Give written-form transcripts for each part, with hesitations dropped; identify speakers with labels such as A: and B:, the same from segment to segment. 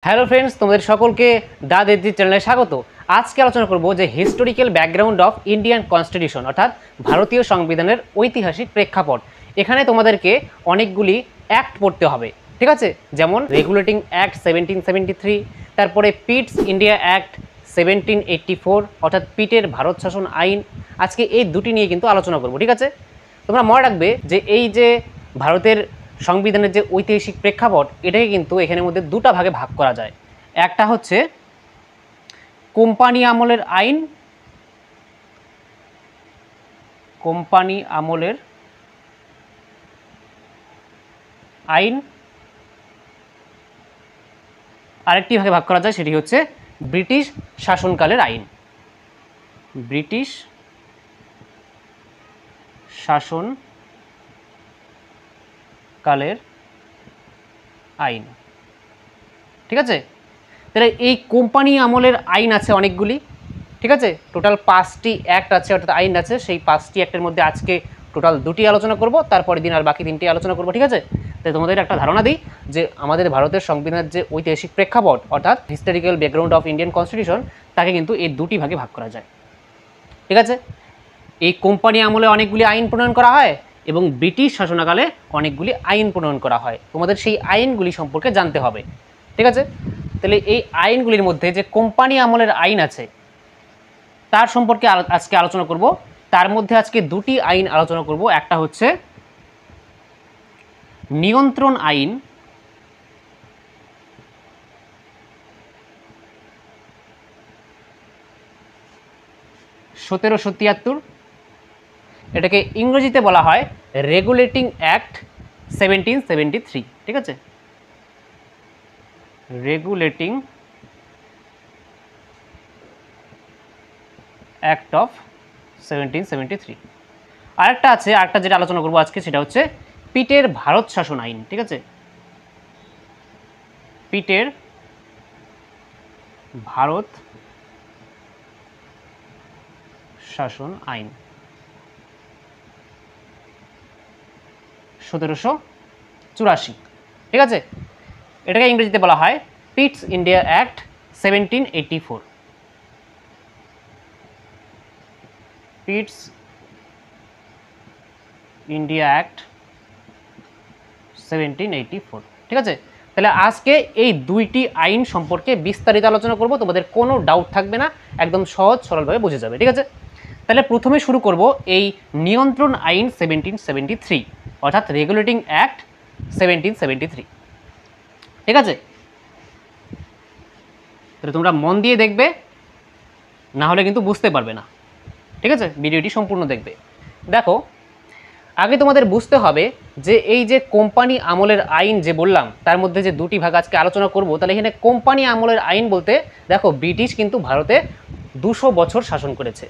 A: Hello friends, তোমাদের সকলকে দা দেদি চ্যানেলে স্বাগত। আজকে আলোচনা করব যে historical background of Indian constitution, অর্থাৎ ভারতীয় সংবিধানের ঐতিহাসিক প্রেক্ষাপট। এখানে তোমাদেরকে অনেকগুলি অ্যাক্ট পড়তে হবে, ঠিক আছে? যেমন রেগুলেটিং অ্যাক্ট 1773, তারপরে পিটস ইন্ডিয়া অ্যাক্ট 1784, অর্থাৎ পিটের ভারত শাসন আইন। আজকে এই দুটি নিয়ে কিন্তু আলোচনা করব, ঠিক আছে? তোমরা মনে রাখবে যে এই যে ভারতের সংবিধানের যে ঐতিহাসিক প্রেক্ষাপট, এটাকে কিন্তু এখানের মধ্যে দুটা ভাগে ভাগ করা যায়। একটা হচ্ছে কোম্পানি আমলের আইন, কোম্পানি আমলের আইন। আরেকটি ভাগে ভাগ করা যায়, সেটি হচ্ছে ব্রিটিশ শাসনকালের আইন, ব্রিটিশ শাসন কালের আইন, ঠিক আছে? তাহলে এই কোম্পানি আমলের আইন আছে অনেকগুলি, ঠিক আছে? টোটাল 5টি অ্যাক্ট আছে, অর্থাৎ আইন আছে। সেই 5টি অ্যাক্টের মধ্যে আজকে টোটাল 2টি আলোচনা করব, তারপরে দিন আর বাকি 3টি আলোচনা করব, ঠিক আছে? তাই তোমাদের একটা ধারণা দিই যে আমাদের ভারতের সংবিধানের যে ঐতিহাসিক প্রেক্ষাপট, অর্থাৎ historical background of Indian constitution, তাকে কিন্তু এই দুটি ভাগে ভাগ করা যায়, ঠিক আছে? এই কোম্পানি আমলে অনেকগুলি আইন প্রণয়ন করা হয় এবং ব্রিটিশ শাসনকালে অনেকগুলি আইন প্রণয়ন করা হয়। তোমাদের সেই আইনগুলি সম্পর্কে জানতে হবে, ঠিক আছে? তাহলে এই আইনগুলির মধ্যে যে কোম্পানি আমলের আইন আছে তার সম্পর্কে আজকে আলোচনা করব। তার মধ্যে আজকে দুটি আইন আলোচনা করব। একটা হচ্ছে নিয়ন্ত্রণ আইন, সতেরোশো তিয়াত্তর, এটাকে ইংরেজিতে বলা হয় রেগুলেটিং অ্যাক্ট 1773, ঠিক আছে? Regulating act of 1773। আরেকটা আছে, আরেকটা যেটা আলোচনা করবো আজকে, সেটা হচ্ছে পিটের ভারত শাসন আইন, ঠিক আছে? পিটের ভারত শাসন আইন 1784, ঠিক আছে? এটাকে ইংরেজিতে বলা হয় পিটস ইন্ডিয়া অ্যাক্ট 1784, পিটস ইন্ডিয়া অ্যাক্ট 1784, ঠিক আছে? তাহলে আজকে এই দুইটি আইন সম্পর্কে বিস্তারিত আলোচনা করব, তোমাদের কোনো ডাউট থাকবে না, একদম সহজ সরলভাবে বুঝে যাবে, ঠিক আছে? তাহলে প্রথমে শুরু করব এই নিয়ন্ত্রণ আইন 1773, অর্থাৎ রেগুলেটিং অ্যাক্ট 1773, ঠিক আছে? তাহলে তোমরা মন দিয়ে দেখবে, না হলে কিন্তু বুঝতে পারবে না, ঠিক আছে? ভিডিওটি সম্পূর্ণ দেখবে। দেখো, আগে তোমাদের বুঝতে হবে যে এই যে কোম্পানি আমলের আইন যে বললাম, তার মধ্যে যে দুটি ভাগ আজকে আলোচনা করব। তাহলে এখানে কোম্পানি আমলের আইন বলতে দেখো, ব্রিটিশ কিন্তু ভারতে 200 বছর শাসন করেছে।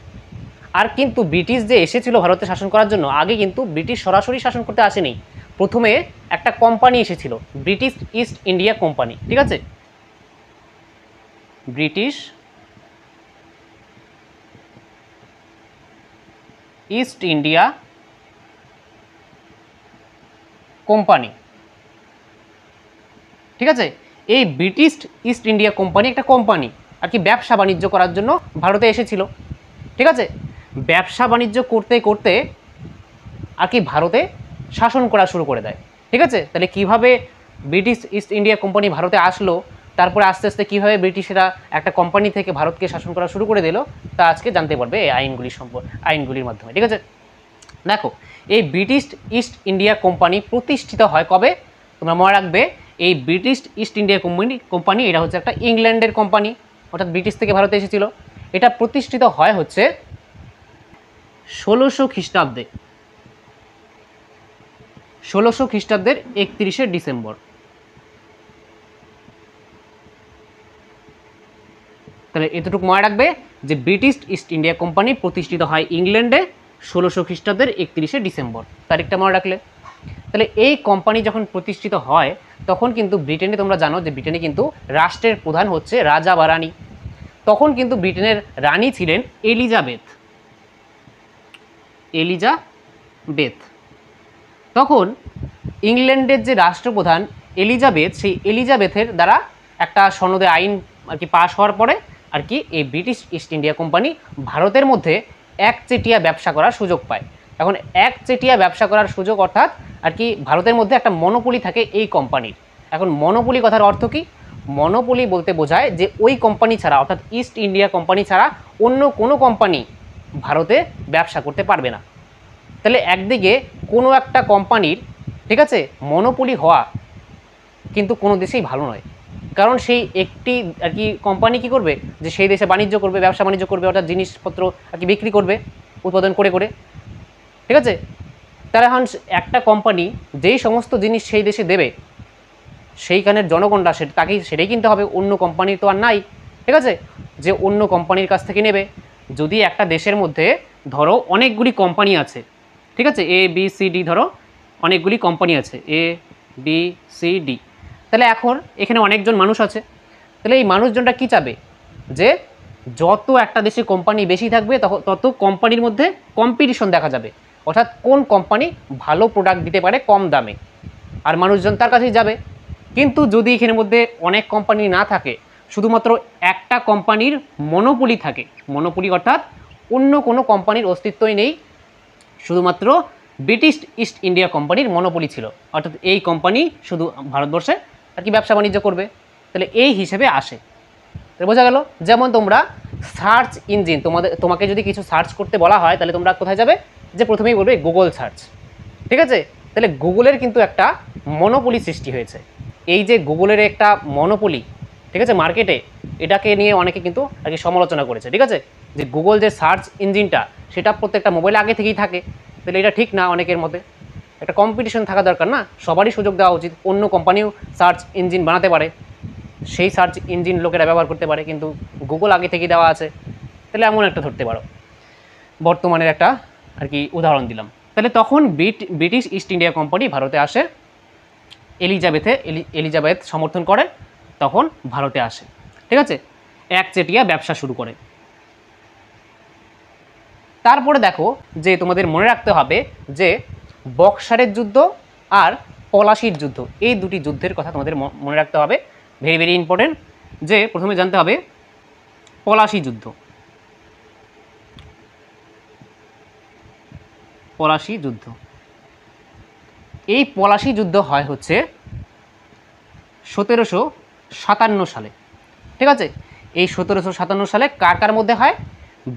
A: আর কিন্তু ব্রিটিশ যে এসেছিল ভারতে শাসন করার জন্য, আগে কিন্তু ব্রিটিশ সরাসরি শাসন করতে আসেনি। প্রথমে একটা কোম্পানি এসেছিল, ব্রিটিশ ইস্ট ইন্ডিয়া কোম্পানি, ঠিক আছে? ব্রিটিশ ইস্ট ইন্ডিয়া কোম্পানি, ঠিক আছে? এই ব্রিটিশ ইস্ট ইন্ডিয়া কোম্পানি একটা কোম্পানি আর কি ব্যবসা বাণিজ্য করার জন্য ভারতে এসেছিল, ঠিক আছে? ব্যবসা বাণিজ্য করতে করতে আর কি ভারতে শাসন করা শুরু করে দেয়, ঠিক আছে? তাহলে কিভাবে ব্রিটিশ ইস্ট ইন্ডিয়া কোম্পানি ভারতে আসলো, তারপরে আস্তে আস্তে কীভাবে ব্রিটিশরা একটা কোম্পানি থেকে ভারতকে শাসন করা শুরু করে দিল, তা আজকে জানতে পারবে এই আইনগুলির মাধ্যমে, ঠিক আছে? দেখো, এই ব্রিটিশ ইস্ট ইন্ডিয়া কোম্পানি প্রতিষ্ঠিত হয় কবে? তোমরা মনে রাখবে, এই ব্রিটিশ ইস্ট ইন্ডিয়া কোম্পানি এটা হচ্ছে একটা ইংল্যান্ডের কোম্পানি, অর্থাৎ ব্রিটিশ থেকে ভারতে এসেছিল। এটা প্রতিষ্ঠিত হয় হচ্ছে 1600 খ্রিস্টাব্দে, 1600 খ্রিস্টাব্দের 31শে ডিসেম্বর। তাহলে এতটুকু মনে রাখবে যে ব্রিটিশ ইস্ট ইন্ডিয়া কোম্পানি প্রতিষ্ঠিত হয় ইংল্যান্ডে 1600 খ্রিস্টাব্দের 31শে ডিসেম্বর, তারিখটা মনে রাখলে। তাহলে এই কোম্পানি যখন প্রতিষ্ঠিত হয়, তখন কিন্তু ব্রিটেনে, তোমরা জানো যে ব্রিটেনে কিন্তু রাষ্ট্রের প্রধান হচ্ছে রাজা বা রানী। তখন কিন্তু ব্রিটেনের রানী ছিলেন এলিজাবেথ, এলিজাবেথ। তখন ইংল্যান্ডের যে রাষ্ট্রপ্রধান এলিজাবেথ, সেই এলিজাবেথের দ্বারা একটা সনদে আইন আর কি পাশ হওয়ার পরে আর কি এই ব্রিটিশ ইস্ট ইন্ডিয়া কোম্পানি ভারতের মধ্যে একচেটিয়া ব্যবসা করার সুযোগ পায়। এখন একচেটিয়া ব্যবসা করার সুযোগ অর্থাৎ আর কি ভারতের মধ্যে একটা মনোপলি থাকে এই কোম্পানির। এখন মনোপলি কথার অর্থ কি? মনোপলি বলতে বোঝায় যে ওই কোম্পানি ছাড়া অর্থাৎ ইস্ট ইন্ডিয়া কোম্পানি ছাড়া অন্য কোনো কোম্পানি ভারতে ব্যবসা করতে পারবে না। তাহলে একদিকে কোনো একটা কোম্পানির ঠিক আছে মনোপলি হওয়া কিন্তু কোনো দেশেই ভালো নয়, কারণ সেই একটি আর কি কোম্পানি কী করবে যে সেই দেশে বাণিজ্য করবে, ব্যবসা বাণিজ্য করবে, অর্থাৎ জিনিসপত্র আর কি বিক্রি করবে উৎপাদন করে করে, ঠিক আছে। তাহলে এখন একটা কোম্পানি যেই সমস্ত জিনিস সেই দেশে দেবে সেইখানের জনগণরা সেটাই কিনতে হবে, অন্য কোম্পানির তো আর নাই, ঠিক আছে, যে অন্য কোম্পানির কাছ থেকে নেবে। যদি একটা দেশের মধ্যে ধরো অনেকগুলি কোম্পানি আছে, ঠিক আছে, এ বি সি ডি, ধরো অনেকগুলি কোম্পানি আছে এ বি সি ডি, তাহলে এখন এখানে অনেকজন মানুষ আছে, তাহলে এই মানুষজনটা কী চাবে যে যত একটা দেশে কোম্পানি বেশি থাকবে তত কোম্পানির মধ্যে কম্পিটিশন দেখা যাবে, অর্থাৎ কোন কোম্পানি ভালো প্রোডাক্ট দিতে পারে কম দামে, আর মানুষজন তার কাছেই যাবে। কিন্তু যদি এখানের মধ্যে অনেক কোম্পানি না থাকে, শুধুমাত্র একটা কোম্পানির মনোপলি থাকে, মনোপলি অর্থাৎ অন্য কোনো কোম্পানির অস্তিত্বই নেই, শুধুমাত্র ব্রিটিশ ইস্ট ইন্ডিয়া কোম্পানির মনোপলি ছিল, অর্থাৎ এই কোম্পানি শুধু ভারতবর্ষে আর কি ব্যবসা বাণিজ্য করবে, তাহলে এই হিসেবে আসে। বোঝা গেল? যেমন তোমরা সার্চ ইঞ্জিন, তোমাকে যদি কিছু সার্চ করতে বলা হয় তাহলে তোমরা কোথায় যাবে, যে প্রথমেই বলবে গুগল সার্চ, ঠিক আছে। তাহলে গুগলের কিন্তু একটা মনোপলি সৃষ্টি হয়েছে, এই যে গুগলের একটা মনোপলি, ঠিক আছে, মার্কেটে, এটাকে নিয়ে অনেকে কিন্তু আর কি সমালোচনা করেছে, ঠিক আছে, যে গুগল যে সার্চ ইঞ্জিনটা সেটা প্রত্যেকটা মোবাইলে আগে থেকেই থাকে, তাহলে এটা ঠিক না, অনেকের মতে একটা কম্পিটিশন থাকা দরকার না, সবারই সুযোগ দেওয়া উচিত, অন্য কোম্পানিও সার্চ ইঞ্জিন বানাতে পারে, সেই সার্চ ইঞ্জিন লোকেরা ব্যবহার করতে পারে, কিন্তু গুগল আগে থেকেই দেওয়া আছে, তাহলে এমন একটা ধরতে পারো। বর্তমানের একটা আর কি উদাহরণ দিলাম। তাহলে তখন ব্রিটিশ ইস্ট ইন্ডিয়া কোম্পানি ভারতে আসে, এলিজাবেথ সমর্থন করে, তখন ভারতে আসে, ঠিক আছে, একচেটিয়া ব্যবসা শুরু করে। তারপরে দেখো যে তোমাদের মনে রাখতে হবে যে বক্সারের যুদ্ধ আর পলাশির যুদ্ধ, এই দুটি যুদ্ধের কথা তোমাদের মনে রাখতে হবে, ভেরি ভেরি ইম্পর্টেন্ট। যে প্রথমে জানতে হবে পলাশি যুদ্ধ। পলাশি যুদ্ধ, এই পলাশি যুদ্ধ হয় হচ্ছে 1757 সালে, ঠিক আছে। এই 1757 সালে কার কার মধ্যে হয়?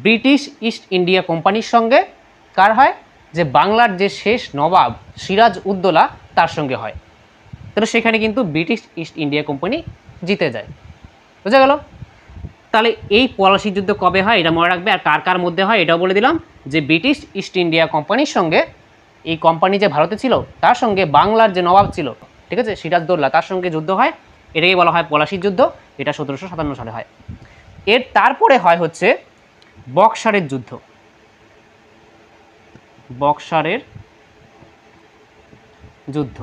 A: ব্রিটিশ ইস্ট ইন্ডিয়া কোম্পানির সঙ্গে কার হয়? যে বাংলার যে শেষ নবাব সিরাজ উদ্দৌলা তার সঙ্গে হয়। তাহলে সেখানে কিন্তু ব্রিটিশ ইস্ট ইন্ডিয়া কোম্পানি জিতে যায়, বুঝা গেল? তাহলে এই পলাশি যুদ্ধ কবে হয় এটা মনে রাখবে, আর কার কার মধ্যে হয় এটাও বলে দিলাম, যে ব্রিটিশ ইস্ট ইন্ডিয়া কোম্পানির সঙ্গে, এই কোম্পানি যে ভারতে ছিল তার সঙ্গে বাংলার যে নবাব ছিল, ঠিক আছে, সিরাজদৌল্লা, তার সঙ্গে যুদ্ধ হয়, এটাকে বলা হয় পলাশির যুদ্ধ, এটা 1757 সালে হয়। এর তারপরে হয় হচ্ছে বক্সারের যুদ্ধ। বক্সারের যুদ্ধ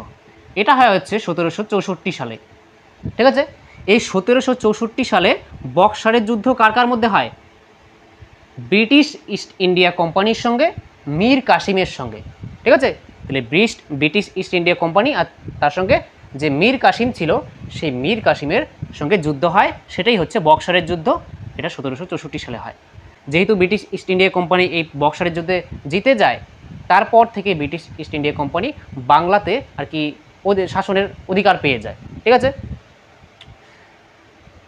A: এটা হয় হচ্ছে 1764 সালে, ঠিক আছে। এই 1764 সালে বক্সারের যুদ্ধ কার কার মধ্যে হয়? ব্রিটিশ ইস্ট ইন্ডিয়া কোম্পানির সঙ্গে মীর কাসিমের সঙ্গে, ঠিক আছে। তাহলে ব্রিটিশ ইস্ট ইন্ডিয়া কোম্পানি আর তার সঙ্গে যে মীর কাসিম ছিল সেই মীর কাসিমের সঙ্গে যুদ্ধ হয়, সেটাই হচ্ছে বক্সারের যুদ্ধ, এটা 1764 সালে হয়। যেহেতু ব্রিটিশ ইস্ট ইন্ডিয়া কোম্পানি এই বক্সারের যুদ্ধে জিতে যায়, তারপর থেকে ব্রিটিশ ইস্ট ইন্ডিয়া কোম্পানি বাংলাতে আর কি ওদের শাসনের অধিকার পেয়ে যায়, ঠিক আছে।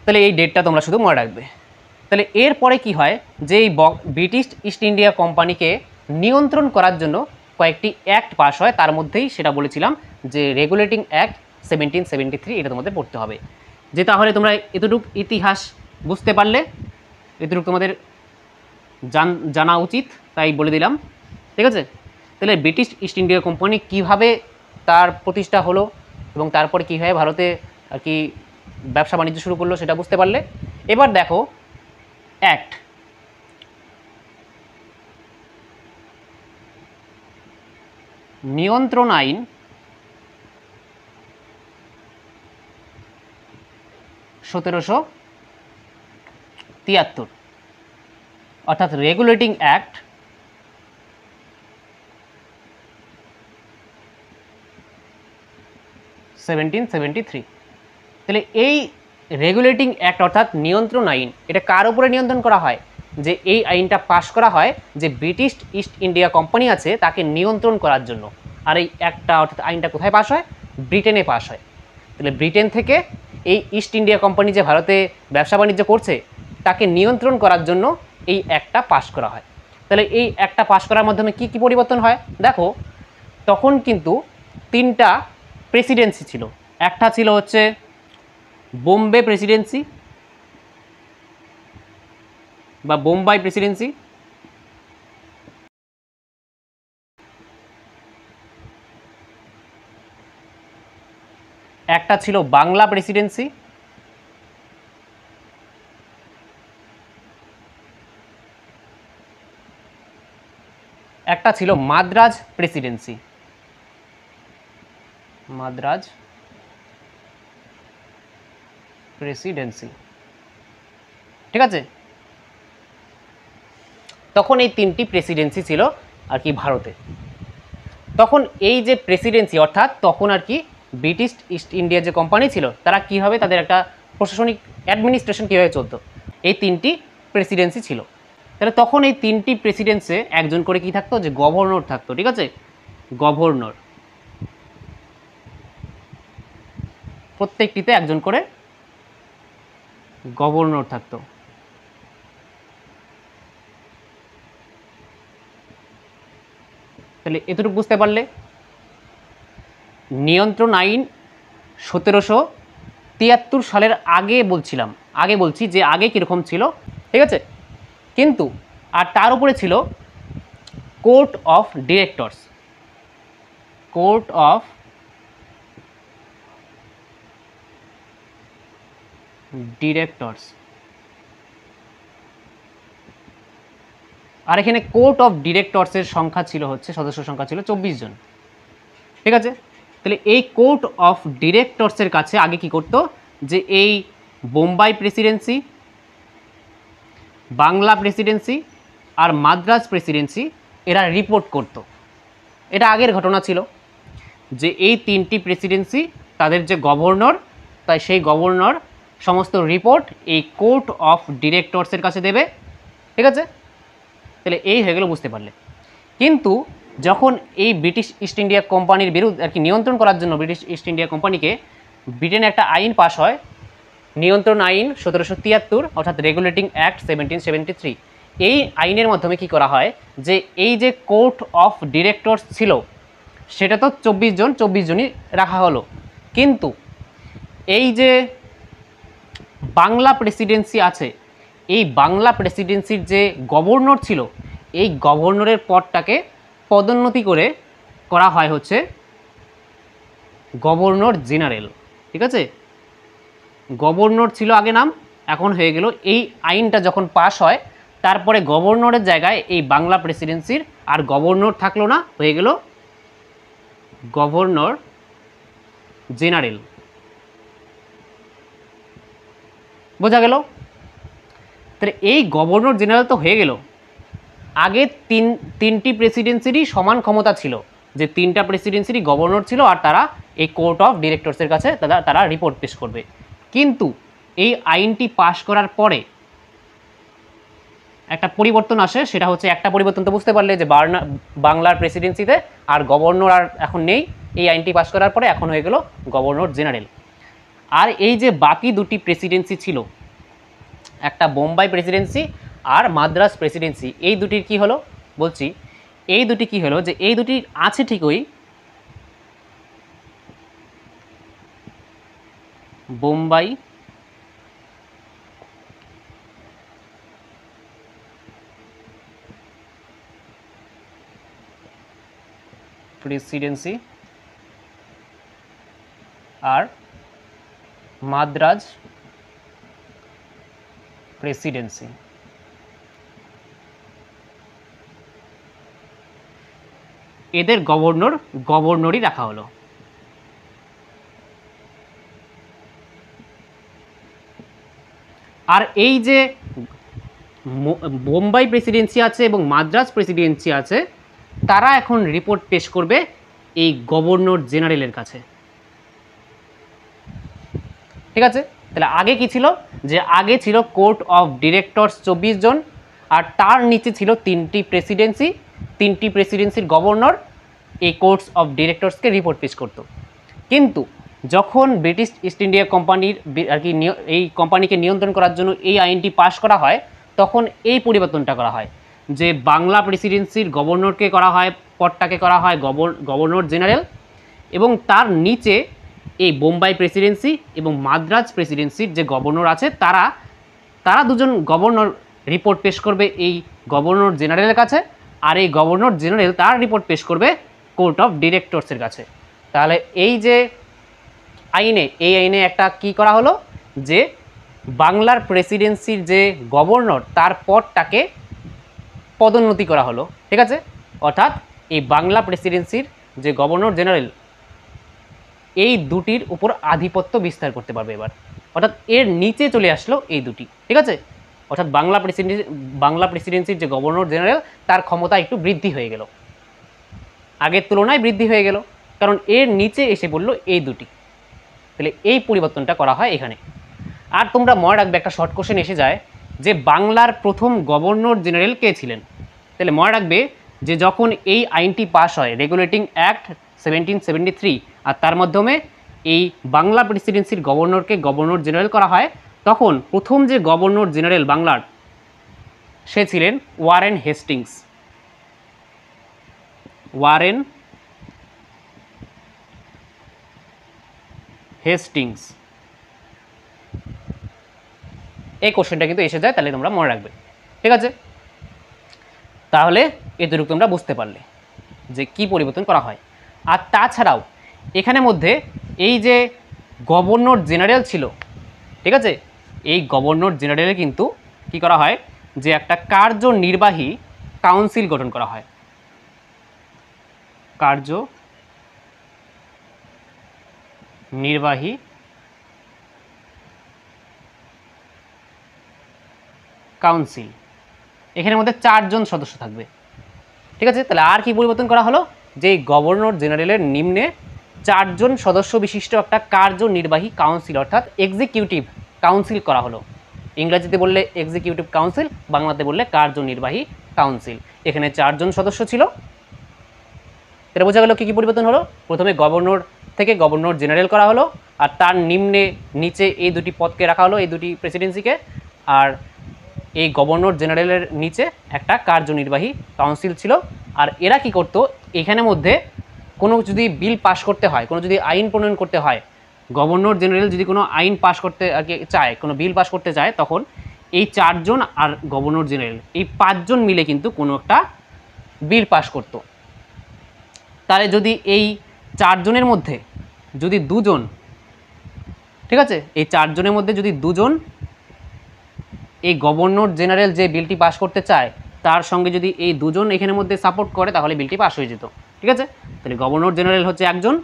A: তাহলে এই ডেটটা তোমরা শুধু মনে রাখবে। তাহলে এরপরে কি হয়, যে এই ব্রিটিশ ইস্ট ইন্ডিয়া কোম্পানিকে নিয়ন্ত্রণ করার জন্য কয়েকটি অ্যাক্ট পাস হয়, তার মধ্যেই সেটা বলেছিলাম যে রেগুলেটিং অ্যাক্ট 1773, এটা তোমাদের পড়তে হবে। যে তাহলে তোমরা এতটুকু ইতিহাস বুঝতে পারলে, এতটুকু তোমাদের জানা উচিত, তাই বলে দিলাম, ঠিক আছে। তাহলে ব্রিটিশ ইস্ট ইন্ডিয়া কোম্পানি কিভাবে তার প্রতিষ্ঠা হলো এবং তারপরে কীভাবে ভারতে আর কি ব্যবসা বাণিজ্য শুরু করলো সেটা বুঝতে পারলে। এবার দেখো অ্যাক্ট, নিয়ন্ত্রণ আইন 1773, অর্থাৎ রেগুলেটিং অ্যাক্ট 1773। তাহলে এই রেগুলেটিং অ্যাক্ট অর্থাৎ নিয়ন্ত্রণ আইন, এটা কার উপরে নিয়ন্ত্রণ করা হয়? যে এই আইনটা পাশ করা হয় যে ব্রিটিশ ইস্ট ইন্ডিয়া কোম্পানি আছে তাকে নিয়ন্ত্রণ করার জন্য। আর এই একটা অর্থাৎ আইনটা কোথায় পাশ হয়? ব্রিটেনে পাশ হয়। তাহলে ব্রিটেন থেকে এই ইস্ট ইন্ডিয়া কোম্পানি যে ভারতে ব্যবসা বাণিজ্য করছে তাকে নিয়ন্ত্রণ করার জন্য এই অ্যাক্টটা পাশ করা হয়। তাহলে এই অ্যাক্টটা পাশ করার মাধ্যমে কি কি পরিবর্তন হয় দেখো। তখন কিন্তু 3টা প্রেসিডেন্সি ছিল। একটা ছিল হচ্ছে বোম্বে প্রেসিডেন্সি বা বোম্বাই প্রেসিডেন্সি, একটা ছিল বাংলা প্রেসিডেন্সি, একটা ছিল মাদ্রাজ প্রেসিডেন্সি। মাদ্রাজ প্রেসিডেন্সি, ঠিক আছে। তখন এই 3টি প্রেসিডেন্সি ছিল আর কি ভারতে। তখন এই যে প্রেসিডেন্সি অর্থাৎ তখন আর কি ব্রিটিশ ইস্ট ইন্ডিয়া যে কোম্পানি ছিল তারা কীভাবে তাদের একটা প্রশাসনিক অ্যাডমিনিস্ট্রেশন কীভাবে চলতো, এই 3টি প্রেসিডেন্সি ছিল। তাহলে তখন এই 3টি প্রেসিডেন্সে একজন করে কি থাকতো? যে গভর্নর থাকতো, ঠিক আছে। গভর্নর, প্রত্যেকটিতে একজন করে গভর্নর থাকতো। তাহলে এতটুকু বুঝতে পারলে নিয়ন্ত্রণ আইন 1773 সালের আগে বলছি যে আগে কীরকম ছিল, ঠিক আছে। কিন্তু আর তার উপরে ছিল court of directors. Court of directors, আর এখানে কোর্ট অফ ডিরেক্টরসের সংখ্যা ছিল হচ্ছে সদস্য সংখ্যা ছিল 24 জন, ঠিক আছে। তাহলে এই কোর্ট অফ ডিরেক্টরসের কাছে আগে কি করতো? যে এই বোম্বাই প্রেসিডেন্সি, বাংলা প্রেসিডেন্সি আর মাদ্রাজ প্রেসিডেন্সি এরা রিপোর্ট করত। এটা আগের ঘটনা ছিল যে এই 3টি প্রেসিডেন্সি তাদের যে গভর্নর, তাই সেই গভর্নর সমস্ত রিপোর্ট এই কোর্ট অফ ডিরেক্টরসের কাছে দেবে, ঠিক আছে। তাহলে এই হয়ে গেল, বুঝতে পারলে। কিন্তু যখন এই ব্রিটিশ ইস্ট ইন্ডিয়া কোম্পানির বিরুদ্ধে আর কি নিয়ন্ত্রণ করার জন্য ব্রিটিশ ইস্ট ইন্ডিয়া কোম্পানিকে ব্রিটেনে একটা আইন পাস হয়, নিয়ন্ত্রণ আইন 1773 অর্থাৎ রেগুলেটিং অ্যাক্ট 1773। এই আইনের মাধ্যমে কি করা হয়? যে এই যে কোর্ট অফ ডিরেক্টরস ছিল সেটা তো 24 জনই রাখা হলো, কিন্তু এই যে বাংলা প্রেসিডেন্সি আছে, এই বাংলা প্রেসিডেন্সির যে গভর্নর ছিল, এই গভর্নরের পদটাকে পদোন্নতি করে করা হয় হচ্ছে গভর্নর জেনারেল, ঠিক আছে। গভর্নর ছিল আগে নাম, এখন হয়ে গেল এই আইনটা যখন পাস হয় তারপরে গভর্নরের জায়গায় এই বাংলা প্রেসিডেন্সির আর গভর্নর থাকলো না, হয়ে গেল গভর্নর জেনারেল। বোঝা গেল? তাহলে এই গভর্নর জেনারেল তো হয়ে গেল। আগে তিনটি প্রেসিডেন্সিরই সমান ক্ষমতা ছিল, যে 3টা প্রেসিডেন্সিরই গভর্নর ছিল আর তারা এই কোর্ট অফ ডিরেক্টরসের কাছে তারা রিপোর্ট পেশ করবে। কিন্তু এই আইনটি পাশ করার পরে একটা পরিবর্তন আসে, সেটা হচ্ছে একটা পরিবর্তন তো বুঝতে পারলে যে বাংলার প্রেসিডেন্সিতে আর গভর্নর আর এখন নেই। এই আইনটি পাশ করার পরে এখন হয়ে গেল গভর্নর জেনারেল। আর এই যে বাকি 2টি প্রেসিডেন্সি ছিল, একটা বোম্বাই প্রেসিডেন্সি আর মাদ্রাজ প্রেসিডেন্সি, এই দুটির কি হলো বলছি, এই দুটি কি হলো যে এই দুটি আছে ঠিকই, বোম্বাই প্রেসিডেন্সি আর মাদ্রাজ প্রেসিডেন্সি। এদের গভর্নরই রাখা হলো। আর এই যে বোম্বাই প্রেসিডেন্সি আছে এবং মাদ্রাজ প্রেসিডেন্সি আছে, তারা এখন রিপোর্ট পেশ করবে এই গভর্নর জেনারেলের কাছে, ঠিক আছে। তাহলে আগে কি ছিল, যে আগে ছিল কোর্ট অফ ডিরেক্টরস 24 জন, আর তার নিচে ছিল 3টি প্রেসিডেন্সি, 3টি প্রেসিডেন্সির গভর্নর এই কোর্টস অফ ডিরেক্টরসকে রিপোর্ট পেশ করত। কিন্তু যখন ব্রিটিশ ইস্ট ইন্ডিয়া কোম্পানির আর কি এই কোম্পানিকে নিয়ন্ত্রণ করার জন্য এই আইনটি পাশ করা হয়, তখন এই পরিবর্তনটা করা হয়, যে বাংলা প্রেসিডেন্সির গভর্নরকে করা হয়, পদটাকে করা হয় গভর্নর জেনারেল, এবং তার নিচে এই বোম্বাই প্রেসিডেন্সি এবং মাদ্রাজ প্রেসিডেন্সির যে গভর্নর আছে তারা দুজন গভর্নর রিপোর্ট পেশ করবে এই গভর্নর জেনারেলের কাছে, আর এই গভর্নর জেনারেল তার রিপোর্ট পেশ করবে কোর্ট অফ ডিরেক্টরসের কাছে। তাহলে এই যে এই আইনে একটা কি করা হলো, যে বাংলার প্রেসিডেন্সির যে গভর্নর তার পদটাকে পদোন্নতি করা হলো, ঠিক আছে। অর্থাৎ এই বাংলা প্রেসিডেন্সির যে গভর্নর জেনারেল এই দুটির উপর আধিপত্য বিস্তার করতে পারবে এবার, অর্থাৎ এর নিচে চলে আসলো এই দুটি, ঠিক আছে। অর্থাৎ বাংলা প্রেসিডেন্সির যে গভর্নর জেনারেল তার ক্ষমতা একটু বৃদ্ধি হয়ে গেল, আগের তুলনায় বৃদ্ধি হয়ে গেল, কারণ এর নিচে এসে পড়লো এই দুটি। তাহলে এই পরিবর্তনটা করা হয় এখানে। আর তোমরা মনে রাখবে একটা শর্ট কোশ্চেন এসে যায় যে বাংলার প্রথম গভর্নর জেনারেল কে ছিলেন। তাহলে মনে রাখবে যে যখন এই আইনটি পাস হয় রেগুলেটিং অ্যাক্ট 1773, আর তার মাধ্যমে এই বাংলা প্রেসিডেন্সির গভর্নরকে গভর্নর জেনারেল করা হয়, তখন প্রথম যে গভর্নর জেনারেল বাংলার সে ছিলেন ওয়ারেন হেস্টিংস। ওয়ারেন হেস্টিংস, এই কোশ্চেনটা কিন্তু এসে যায়, তাহলে তোমরা মনে রাখবে, ঠিক আছে। তাহলে এতটুকু তোমরা বুঝতে পারলে যে কি পরিবর্তন করা হয়। আর তাছাড়াও এখানে মধ্যে এই যে গভর্নর জেনারেল ছিল, ঠিক আছে, এই গভর্নর জেনারেলে কিন্তু কি করা হয়, যে একটা কার্যনির্বাহী কাউন্সিল গঠন করা হয়, কার্যনির্বাহী কাউন্সিল। এখানের মধ্যে 4 জন সদস্য থাকবে, ঠিক আছে। তাহলে আর কি পরিবর্তন করা হলো, যে গভর্নর জেনারেলের নিম্নে 4 জন সদস্য বিশিষ্ট একটা কার্যনির্বাহী কাউন্সিল অর্থাৎ এক্সিকিউটিভ কাউন্সিল করা হলো। ইংরেজিতে বললে এক্সিকিউটিভ কাউন্সিল, বাংলাতে বললে কার্যনির্বাহী কাউন্সিল। এখানে 4 জন সদস্য ছিল। এটা বোঝা গেল কী কী পরিবর্তন হলো। প্রথমে গভর্নর থেকে গভর্নর জেনারেল করা হলো, আর তার নিচে এই দুটি পদকে রাখা হলো, এই দুটি প্রেসিডেন্সিকে, আর এই গভর্নর জেনারেলের নিচে একটা কার্যনির্বাহী কাউন্সিল ছিল। আর এরা কি করতো, এখানের মধ্যে কোনো যদি বিল পাস করতে হয়, কোনো যদি আইন প্রণয়ন করতে হয়, গভর্নর জেনারেল যদি কোনো আইন পাস করতে চায়, কোনো বিল পাস করতে চায়, তখন এই 4 জন আর গভর্নর জেনারেল এই 5 জন মিলে কিন্তু কোনো একটা বিল পাস করতো। তাহলে যদি এই 4 জনের মধ্যে যদি 2 জন, ঠিক আছে, এই 4 জনের মধ্যে যদি 2 জন এই গভর্নর জেনারেল যে বিলটি পাস করতে চায় তার সঙ্গে যদি এই 2 জন এখানের মধ্যে সাপোর্ট করে, তাহলে বিলটি পাস হয়ে যেত, ঠিক আছে। তাহলে গভর্নর জেনারেল হচ্ছে একজন,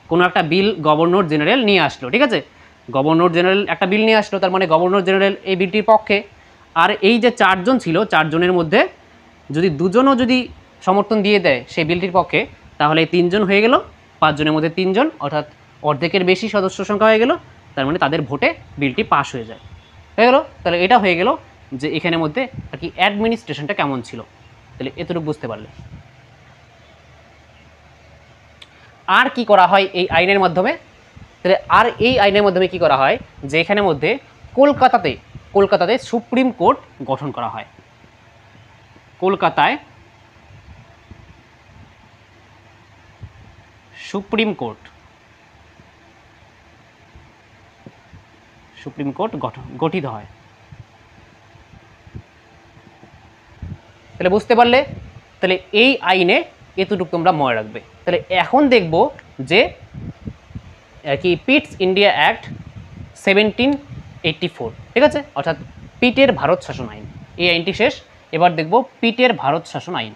A: কোনো একটা বিল গভর্নর জেনারেল নিয়ে আসলো, ঠিক আছে, গভর্নর জেনারেল একটা বিল নিয়ে আসলো, তার মানে গভর্নর জেনারেল এই বিলটির পক্ষে। আর এই যে 4 জন ছিল, 4 জনের মধ্যে যদি 2 জনও যদি সমর্থন দিয়ে দেয় সেই বিলটির পক্ষে, তাহলে এই 3 জন হয়ে গেল, 5 জনের মধ্যে 3 জন, অর্থাৎ অর্ধেকের বেশি সদস্য সংখ্যা হয়ে গেল, তার মানে তাদের ভোটে বিলটি পাস হয়ে যায়, হয়ে গেল। তাহলে এটা হয়ে গেল যে এখানের মধ্যে আর কি অ্যাডমিনিস্ট্রেশনটা কেমন ছিল। তাহলে এতটুকু বুঝতে পারলে। আর কি করা হয় এই আইনের মাধ্যমে, তাহলে আর এই আইনের মাধ্যমে কি করা হয়, যে এখানের মধ্যে কলকাতাতে সুপ্রিম কোর্ট গঠন করা হয়। কলকাতায় সুপ্রিম কোর্ট গঠিত হয়। তাহলে বুঝতে পারলে, তাহলে এই আইনে এতটুকু তোমরা মনে রাখবে। তাহলে এখন দেখব যে কি পিটস ইন্ডিয়া অ্যাক্ট 1784, ঠিক আছে, অর্থাৎ পিটের ভারত শাসন আইন। এই আইনটি শেষ, এবার দেখব পিটের ভারত শাসন আইন।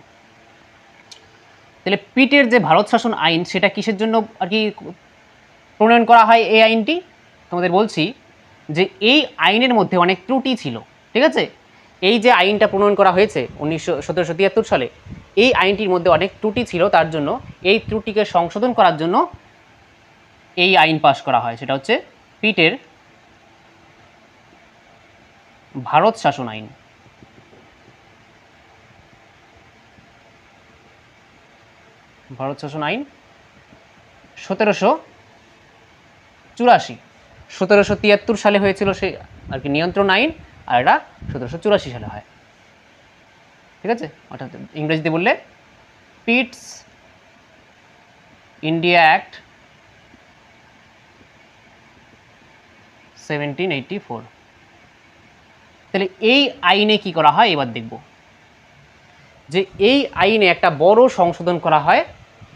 A: তাহলে পিটের যে ভারত শাসন আইন সেটা কিসের জন্য আর কি প্রণয়ন করা হয় এই আইনটি, তোমাদের বলছি যে এই আইনের মধ্যে অনেক ত্রুটি ছিল, ঠিক আছে। এই যে আইনটা প্রণয়ন করা হয়েছে 1773 সালে, এই আইনটির মধ্যে অনেক ত্রুটি ছিল, তার জন্য এই ত্রুটিকে সংশোধন করার জন্য এই আইন পাশ করা হয়, সেটা হচ্ছে পিটের ভারত শাসন আইন। ভারত শাসন আইন 1784। 1773 সালে হয়েছিল সে আর কি নিয়ন্ত্রণ আইন, আর এটা 1784 সালে হয়। ঠিক আছে, অর্থাৎ ইংরেজিতে বললে পিটস ইন্ডিয়া অ্যাক্ট 1784। তাহলে এই আইনে কি করা হয় এবার দেখব, যে এই আইনে একটা বড় সংশোধন করা হয়।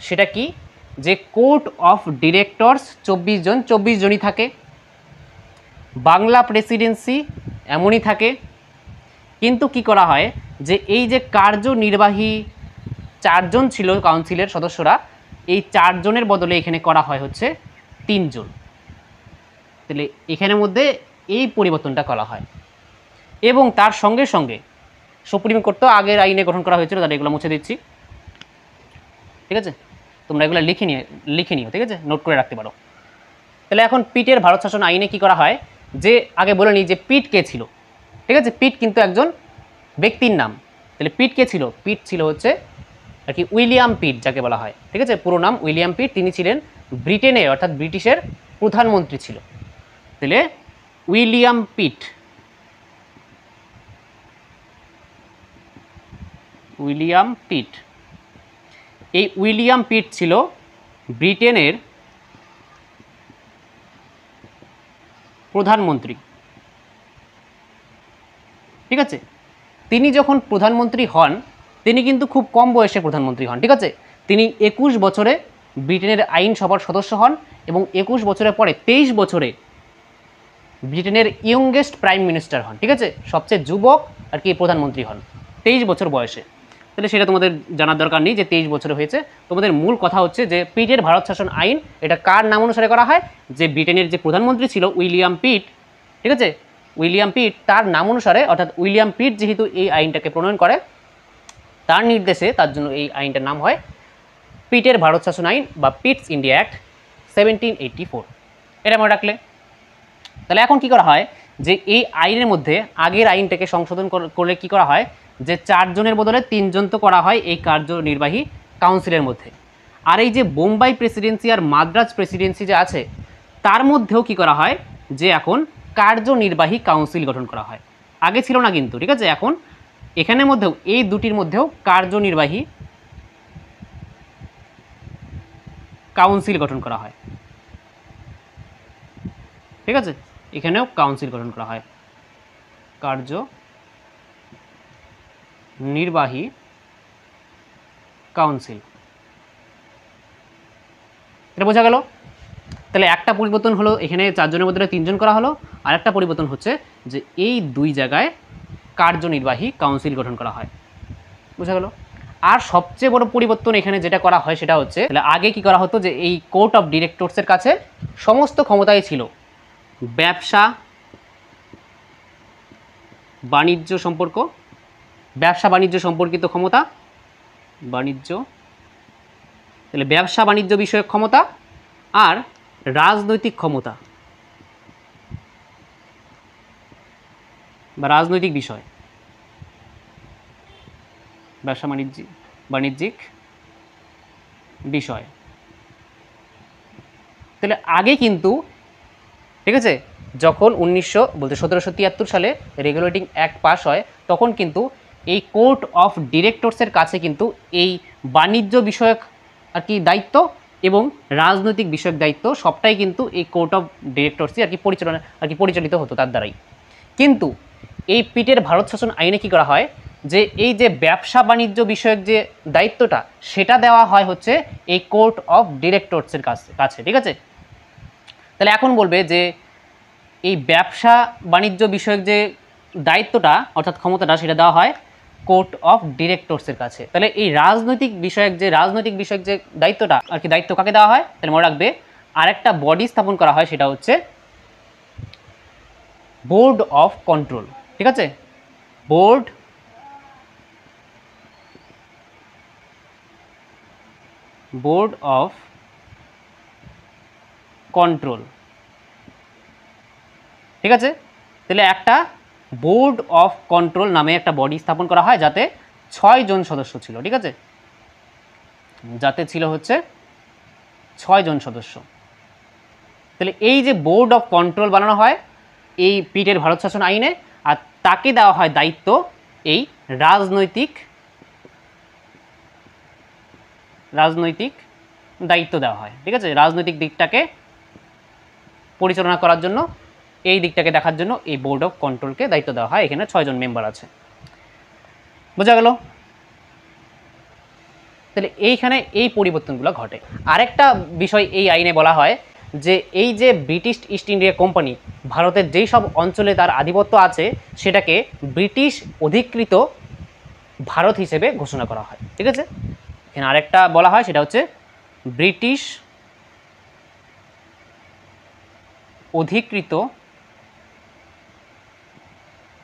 A: সেটা কি, যে কোর্ট অফ ডিরেক্টরস 24 জনই থাকে, বাংলা প্রেসিডেন্সি এমনই থাকে, কিন্তু কি করা হয় যে এই যে কার্যনির্বাহী 4 জন ছিল কাউন্সিলের সদস্যরা, এই 4 জনের বদলে এখানে করা হয় হচ্ছে 3 জন। তাহলে এখানের মধ্যে এই পরিবর্তনটা করা হয়, এবং তার সঙ্গে সঙ্গে সুপ্রিম কোর্ট তো আগের আইনে গঠন করা হয়েছিল, তাহলে এগুলো মুছে দিচ্ছি। ঠিক আছে, তোমরা এগুলো লিখে নিও, ঠিক আছে, নোট করে রাখতে পারো। তাহলে এখন পিটের ভারত শাসন আইনে কি করা হয়, যে আগে বলে নিই যে পিট কে ছিল। ঠিক আছে, পিট কিন্তু একজন ব্যক্তির নাম। তাহলে পিট কে ছিল, পিট ছিল হচ্ছে আর কি উইলিয়াম পিট যাকে বলা হয়। ঠিক আছে, পুরো নাম উইলিয়াম পিট। তিনি ছিলেন ব্রিটেনের অর্থাৎ ব্রিটিশের প্রধানমন্ত্রী ছিল। তাহলে উইলিয়াম পিট, উইলিয়াম পিট, এই উইলিয়াম পিট ছিল ব্রিটেনের প্রধানমন্ত্রী। ঠিক আছে, তিনি যখন প্রধানমন্ত্রী হন, তিনি কিন্তু খুব কম বয়সে প্রধানমন্ত্রী হন। ঠিক আছে, তিনি 21 বছরে ব্রিটেনের আইনসভার সদস্য হন, এবং 21 বছরের পরে 23 বছরে ব্রিটেনের ইয়ংগেস্ট প্রাইম মিনিস্টার হন। ঠিক আছে, সবচেয়ে যুবক আর কি প্রধানমন্ত্রী হন 23 বছর বয়সে। তাহলে সেটা তোমাদের জানার দরকার নেই যে 23 বছরে হয়েছে। তোমাদের মূল কথা হচ্ছে যে পিটের ভারত শাসন আইন এটা কার নাম অনুসারে করা হয়, যে ব্রিটেনের যে প্রধানমন্ত্রী ছিল উইলিয়াম পিট। ঠিক আছে, উইলিয়াম পিট তার নাম অনুসারে, অর্থাৎ উইলিয়াম পিট যেহেতু এই আইনটাকে প্রণয়ন করে তার নির্দেশে, তার জন্য এই আইনটার নাম হয় পিটের ভারত শাসন আইন বা পিটস ইন্ডিয়া অ্যাক্ট 1784। এটা মনে রাখলে। তাহলে এখন কি করা হয়, যে এই আইনের মধ্যে আগের আইনটাকে সংশোধন করলে কি করা হয়, যে 4 জনের বদলে 3 জন তো করা হয় এই কার্যনির্বাহী কাউন্সিলের মধ্যে। আর এই যে বোম্বাই প্রেসিডেন্সি আর মাদ্রাজ প্রেসিডেন্সি যে আছে, তার মধ্যেও কি করা হয়, যে এখন কার্যনির্বাহী কাউন্সিল গঠন করা হয়। আগে ছিল না কিন্তু। ঠিক আছে, এখন এখানের মধ্যেও এই দুটির মধ্যেও কার্যনির্বাহী কাউন্সিল গঠন করা হয়। ঠিক আছে, এখানেও কাউন্সিল গঠন করা হয়, কার্যনির্বাহী কাউন্সিল। এটা বোঝা গেল। তাহলে একটা পরিবর্তন হলো, এখানে 4 জনের বদলে 3 জন করা হলো, আর একটা পরিবর্তন হচ্ছে যে এই 2 জায়গায় কার্যনির্বাহী কাউন্সিল গঠন করা হয়। বোঝা গেল। আর সবচেয়ে বড় পরিবর্তন এখানে যেটা করা হয় সেটা হচ্ছে, তাহলে আগে কি করা হতো, যে এই কোর্ট অফ ডিরেক্টরসের কাছে সমস্ত ক্ষমতাই ছিল ব্যবসা বাণিজ্য সম্পর্ক, ব্যবসা বাণিজ্য সম্পর্কিত ক্ষমতা, বাণিজ্য, তাহলে ব্যবসা বাণিজ্য বিষয়ক ক্ষমতা, আর রাজনৈতিক ক্ষমতা বা রাজনৈতিক বিষয়, ব্যবসা বাণিজ্যিক বিষয়। তাহলে আগে কিন্তু, ঠিক আছে, যখন 1773 সালে রেগুলেটিং অ্যাক্ট পাস হয়, তখন কিন্তু এই কোর্ট অফ ডিরেক্টরসের কাছে কিন্তু এই বাণিজ্য বিষয়ক আর কি দায়িত্ব এবং রাজনৈতিক বিষয়ক দায়িত্ব সবটাই কিন্তু এই কোর্ট অফ ডিরেক্টরসই পরিচালিত হতো তার দ্বারাই। কিন্তু এই পিটের ভারত শাসন আইনে কি করা হয়, যে এই যে ব্যবসা বাণিজ্য বিষয়ক যে দায়িত্বটা, সেটা দেওয়া হয় হচ্ছে এই কোর্ট অফ ডিরেক্টরসের কাছে। ঠিক আছে, তাহলে এখন বলবে যে এই ব্যবসা বাণিজ্য বিষয়ক যে দায়িত্বটা অর্থাৎ ক্ষমতাটা, সেটা দেওয়া হয় কোর্ট অফ ডিরেক্টরসের কাছে। তাহলে এই রাজনৈতিক বিষয়ক যে দায়িত্বটা আর কি, দায়িত্ব কাকে দেওয়া হয়, তাহলে মনে রাখবে আরেকটা বডি স্থাপন করা হয়, সেটা হচ্ছে বোর্ড অফ কন্ট্রোল। ঠিক আছে, বোর্ড অফ কন্ট্রোল। ঠিক আছে, তাহলে একটা বোর্ড অফ কন্ট্রোল নামে একটা বডি স্থাপন করা হয়, যাতে 6 জন সদস্য ছিল। ঠিক আছে, যাতে ছিল হচ্ছে 6 জন সদস্য। তাহলে এই যে বোর্ড অফ কন্ট্রোল বানানো হয় এই পিটের ভারত শাসন আইনে, আর তাকে দেওয়া হয় দায়িত্ব এই রাজনৈতিক দায়িত্ব দেওয়া হয়। ঠিক আছে, রাজনৈতিক দিকটাকে পরিচালনা করার জন্য, এই দিকটাকে দেখার জন্য এই বোর্ড অফ কন্ট্রোলকে দায়িত্ব দেওয়া হয়। এখানে 6 জন মেম্বার আছে, বোঝা গেল? তাহলে এইখানে এই পরিবর্তনগুলো ঘটে। আরেকটা বিষয় এই আইনে বলা হয় যে এই যে ব্রিটিশ ইস্ট ইন্ডিয়া কোম্পানি ভারতের যেই সব অঞ্চলে তার আধিপত্য আছে সেটাকে ব্রিটিশ অধিকৃত ভারত হিসেবে ঘোষণা করা হয়। ঠিক আছে, এখানে আরেকটা বলা হয়, সেটা হচ্ছে ব্রিটিশ অধিকৃত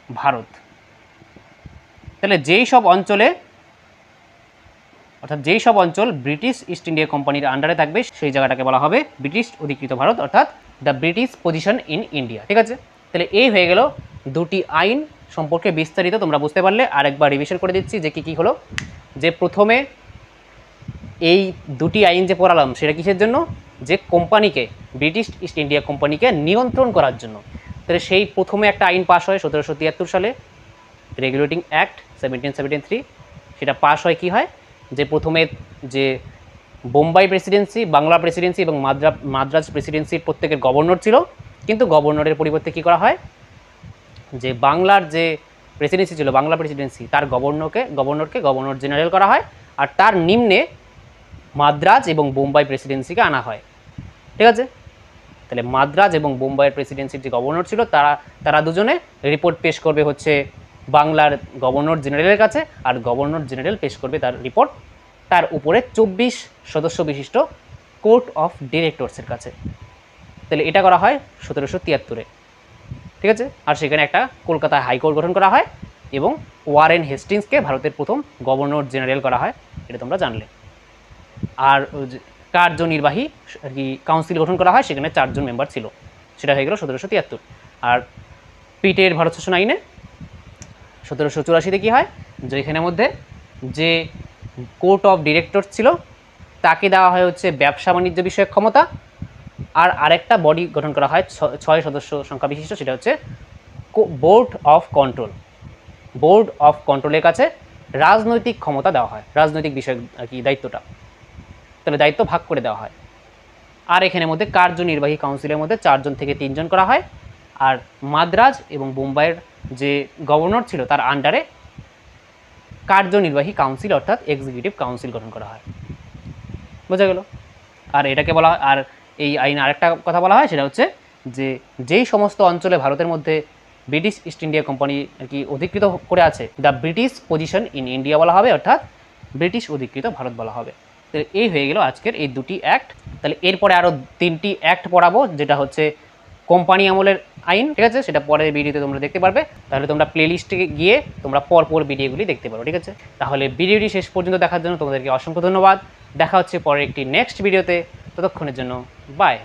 A: ভারত। তাহলে যেই সব অঞ্চলে, অর্থাৎ যেই সব অঞ্চল ব্রিটিশ ইস্ট ইন্ডিয়া কোম্পানির আন্ডারে থাকবে সেই জায়গাটাকে বলা হবে ব্রিটিশ অধিকৃত ভারত, অর্থাৎ the British position in India. ঠিক আছে, তাহলে এই হয়ে গেল দুটি আইন সম্পর্কে বিস্তারিত, তোমরা বুঝতে পারলে। আরেকবার রিভিশন করে দিচ্ছি যে কী হলো। যে প্রথমে এই দুটি আইন যে পড়ালাম সেটা কিসের জন্য? যে কোম্পানিকে, ব্রিটিশ ইস্ট ইন্ডিয়া কোম্পানিকে নিয়ন্ত্রণ করার জন্য। তাহলে সেই প্রথমে একটা আইন পাস হয় 1773 সালে, রেগুলেটিং অ্যাক্ট 1773। সেটা পাস হয়, কি হয় যে প্রথমে যে বোম্বাই প্রেসিডেন্সি, বাংলা প্রেসিডেন্সি এবং মাদ্রাজ প্রেসিডেন্সির প্রত্যেকের গভর্নর ছিল, কিন্তু গভর্নরের পরিবর্তে কী করা হয়, যে বাংলার যে প্রেসিডেন্সি ছিল, বাংলা প্রেসিডেন্সি, তার গভর্নরকে গভর্নর জেনারেল করা হয়, আর তার নিম্নে মাদ্রাজ এবং বোম্বাই প্রেসিডেন্সিকে আনা হয়। ঠিক আছে, তাহলে মাদ্রাজ এবং বোম্বাইয়ের প্রেসিডেন্সির যে গভর্নর ছিল তারা দুজনে রিপোর্ট পেশ করবে হচ্ছে বাংলার গভর্নর জেনারেলের কাছে, আর গভর্নর জেনারেল পেশ করবে তার রিপোর্ট তার উপরে 24 সদস্য বিশিষ্ট কোর্ট অফ ডিরেক্টরসের কাছে। তাহলে এটা করা হয় 1773-এ। ঠিক আছে, আর সেখানে একটা কলকাতা হাইকোর্ট গঠন করা হয় এবং ওয়ারেন হেস্টিংসকে ভারতের প্রথম গভর্নর জেনারেল করা হয়, এটা তোমরা জানলে। আর কার্যনির্বাহী আর কি কাউন্সিল গঠন করা হয়, সেখানে 4 জন মেম্বার ছিল, সেটা হয়ে গেল 1773। আর পিটের ভারত শাসন আইনে 1784-তে কী হয়, যে এখানের মধ্যে যে কোর্ট অফ ডিরেক্টরস ছিল তাকে দেওয়া হয় হচ্ছে ব্যবসা বাণিজ্য বিষয়ক ক্ষমতা, আর আরেকটা বডি গঠন করা হয় 6 সদস্য সংখ্যা বিশিষ্ট, সেটা হচ্ছে board of control. Board of কন্ট্রোলের কাছে রাজনৈতিক ক্ষমতা দেওয়া হয়, রাজনৈতিক বিষয়ক আর কি দায়িত্বটা, তাহলে দায়িত্ব ভাগ করে দেওয়া হয়। আর এখানের মধ্যে কার্যনির্বাহী কাউন্সিলের মধ্যে 4 জন থেকে 3 জন করা হয়, আর মাদ্রাজ এবং বোম্বাইয়ের যে গভর্নর ছিল তার আন্ডারে কার্যনির্বাহী কাউন্সিল অর্থাৎ এক্সিকিউটিভ কাউন্সিল গঠন করা হয়, বোঝা গেল? আর এটাকে বলা হয়, আর এই আইনে আরেকটা কথা বলা হয়, সেটা হচ্ছে যে যেই সমস্ত অঞ্চলে ভারতের মধ্যে ব্রিটিশ ইস্ট ইন্ডিয়া কোম্পানি আর কি অধিকৃত করে আছে, the British position in India বলা হবে, অর্থাৎ ব্রিটিশ অধিকৃত ভারত বলা হবে। তো এই হয়ে গেল আজকের এই দুটি অ্যাক্ট। তাহলে এরপরে আরও 3টি অ্যাক্ট পড়াবো, যেটা হচ্ছে কোম্পানি আমলের আইন। ঠিক আছে, সেটা পরের ভিডিওতে তোমরা দেখতে পারবে, তাহলে তোমরা প্লেলিস্টে গিয়ে তোমরা পরপর ভিডিওগুলি দেখতে পারো। ঠিক আছে, তাহলে ভিডিওটি শেষ পর্যন্ত দেখার জন্য তোমাদেরকে অসংখ্য ধন্যবাদ। দেখা হচ্ছে পরের একটি নেক্সট ভিডিওতে, ততক্ষণের জন্য বাই।